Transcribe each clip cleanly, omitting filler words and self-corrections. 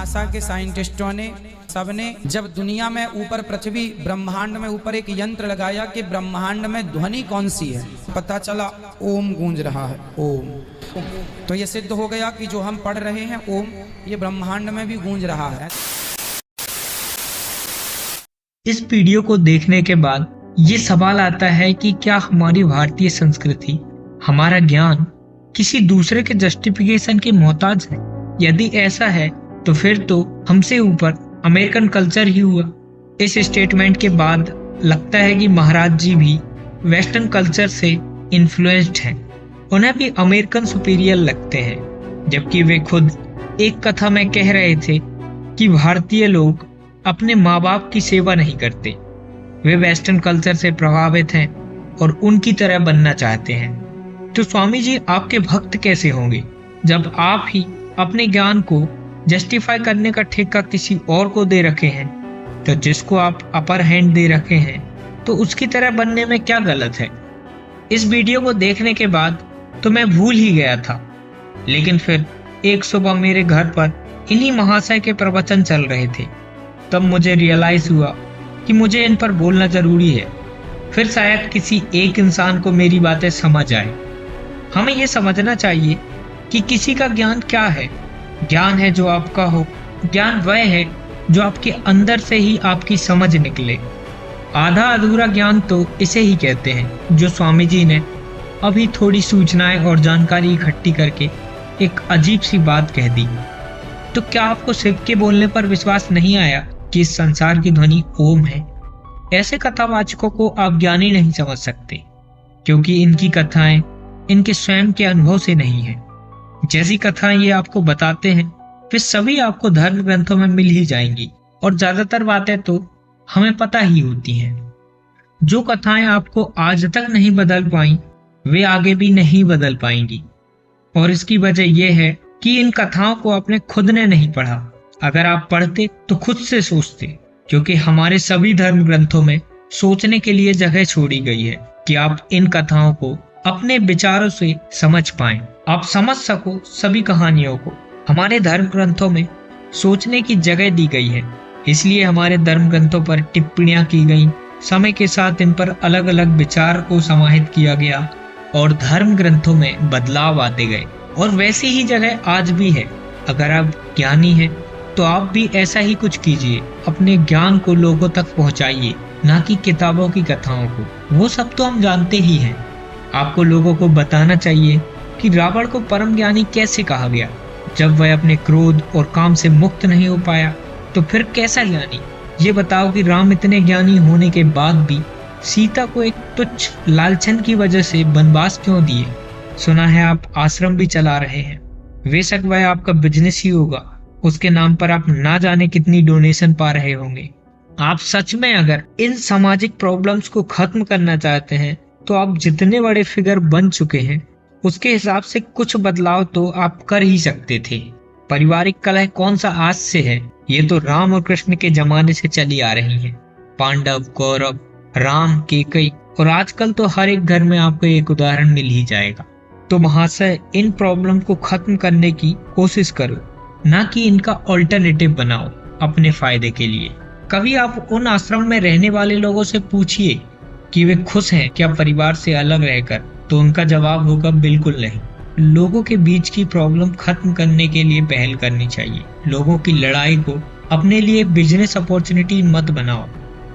NASA के साइंटिस्टों ने सबने जब दुनिया में ऊपर पृथ्वी ब्रह्मांड में ऊपर एक यंत्र लगाया कि ब्रह्मांड में ध्वनि कौन सी है, पता चला ओम गूंज रहा है, ओम। तो ये सिद्ध हो गया कि जो हम पढ़ रहे हैं ओम, ये ब्रह्मांड में भी गूंज रहा है। इस वीडियो को देखने के बाद ये सवाल आता है कि क्या हमारी भारतीय संस्कृति, हमारा ज्ञान किसी दूसरे के जस्टिफिकेशन की मोहताज है? यदि ऐसा है तो फिर तो हमसे ऊपर अमेरिकन कल्चर ही हुआ। इस स्टेटमेंट के बाद लगता है कि महाराज जी भी वेस्टर्न कल्चर से इन्फ्लुएंस्ड हैं। उन्हें भी अमेरिकन सुपीरियर लगते हैं, जबकि वे खुद एक कथा में कह रहे थे कि भारतीय लोग अपने माँ बाप की सेवा नहीं करते। वे वेस्टर्न कल्चर से प्रभावित हैं और उनकी तरह बनना चाहते हैं। तो स्वामी जी आपके भक्त कैसे होंगे जब आप ही अपने ज्ञान को जस्टिफाई करने का ठेका किसी और को दे रखे हैं? तो जिसको आप अपर हैंड दे रखे हैं तो उसकी तरह बनने में क्या गलत है? इस वीडियो को देखने के बाद तो मैं भूल ही गया था, लेकिन फिर एक सुबह मेरे घर पर इन्हीं महाशय के प्रवचन चल रहे थे। तब मुझे रियलाइज हुआ कि मुझे इन पर बोलना जरूरी है, फिर शायद किसी एक इंसान को मेरी बातें समझ आए। हमें यह समझना चाहिए कि किसी का ज्ञान क्या है। ज्ञान है जो आपका हो, ज्ञान वह है जो आपके अंदर से ही आपकी समझ निकले। आधा अधूरा ज्ञान तो इसे ही कहते हैं, जो स्वामी जी ने अभी थोड़ी सूचनाएं और जानकारी इकट्ठी करके एक अजीब सी बात कह दी। तो क्या आपको शिव के बोलने पर विश्वास नहीं आया कि इस संसार की ध्वनि ओम है? ऐसे कथावाचकों को आप ज्ञानी नहीं समझ सकते, क्योंकि इनकी कथाएं इनके स्वयं के अनुभव से नहीं है। जैसी कथाएं ये आपको बताते हैं वे सभी आपको धर्म ग्रंथों में मिल ही जाएंगी, और ज्यादातर बातें तो हमें पता ही होती हैं। जो कथाएं आपको आज तक नहीं बदल पाई वे आगे भी नहीं बदल पाएंगी, और इसकी वजह यह है कि इन कथाओं को आपने खुद ने नहीं पढ़ा। अगर आप पढ़ते तो खुद से सोचते, क्योंकि हमारे सभी धर्म ग्रंथों में सोचने के लिए जगह छोड़ी गई है कि आप इन कथाओं को अपने विचारों से समझ पाएं, आप समझ सको सभी कहानियों को। हमारे धर्म ग्रंथों में सोचने की जगह दी गई है, इसलिए हमारे धर्म ग्रंथों पर टिप्पणियां की गई। समय के साथ इन पर अलग अलग विचार को समाहित किया गया और धर्म ग्रंथों में बदलाव आते गए, और वैसी ही जगह आज भी है। अगर आप ज्ञानी हैं तो आप भी ऐसा ही कुछ कीजिए, अपने ज्ञान को लोगों तक पहुंचाइए, ना कि किताबों की कथाओं को। वो सब तो हम जानते ही हैं। आपको लोगों को बताना चाहिए कि रावण को परम ज्ञानी कैसे कहा गया। जब वह अपने क्रोध और काम से मुक्त नहीं हो पाया तो फिर कैसा ज्ञानी? ये बताओ कि राम इतने ज्ञानी होने के बाद भी सीता को एक तुच्छ लालचन की वजह से वनवास क्यों दिए? सुना है आप आश्रम भी चला रहे हैं। बेशक वह आपका बिजनेस ही होगा, उसके नाम पर आप ना जाने कितनी डोनेशन पा रहे होंगे। आप सच में अगर इन सामाजिक प्रॉब्लम्स को खत्म करना चाहते हैं तो आप जितने बड़े फिगर बन चुके हैं उसके हिसाब से कुछ बदलाव तो आप कर ही सकते थे। पारिवारिक कलह कौन सा आज से है, ये तो राम और कृष्ण के जमाने से चली आ रही है। पांडव, कौरव, राम, केकई, और आजकल तो हर एक घर में आपको एक उदाहरण मिल ही जाएगा। तो महाशय, इन प्रॉब्लम को खत्म करने की कोशिश करो, ना कि इनका ऑल्टरनेटिव बनाओ अपने फायदे के लिए। कभी आप उन आश्रम में रहने वाले लोगों से पूछिए कि वे खुश हैं क्या परिवार से अलग रहकर, तो उनका जवाब होगा बिल्कुल नहीं। लोगों के बीच की प्रॉब्लम खत्म करने के लिए पहल करनी चाहिए। लोगों की लड़ाई को अपने लिए बिजनेस अपॉर्चुनिटी मत बनाओ।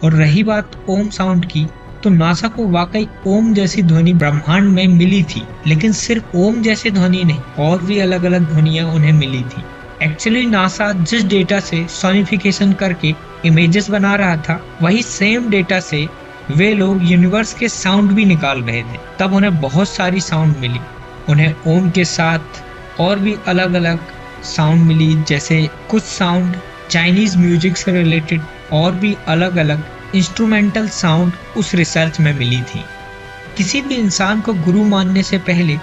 और रही बात ओम साउंड की, तो नासा को वाकई ओम जैसी ध्वनि ब्रह्मांड में मिली थी, लेकिन सिर्फ ओम जैसी ध्वनि नहीं, और भी अलग अलग ध्वनियां उन्हें मिली थी। एक्चुअली नासा जिस डेटा से सोनिफिकेशन करके इमेजेस बना रहा था, वही सेम डेटा से वे लोग यूनिवर्स के साउंड भी निकाल रहे थे। तब उन्हें बहुत सारी साउंड मिली। उन्हें ओम के साथ और भी अलग अलग साउंड मिली, जैसे कुछ साउंड चाइनीज म्यूजिक से रिलेटेड, और भी अलग अलग इंस्ट्रूमेंटल साउंड उस रिसर्च में मिली थी। किसी भी इंसान को गुरु मानने से पहले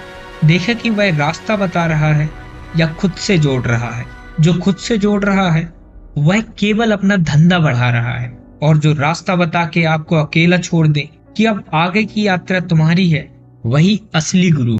देखें कि वह रास्ता बता रहा है या खुद से जोड़ रहा है। जो खुद से जोड़ रहा है वह केवल अपना धंधा बढ़ा रहा है, और जो रास्ता बता के आपको अकेला छोड़ दे कि अब आगे की यात्रा तुम्हारी है, वही असली गुरु।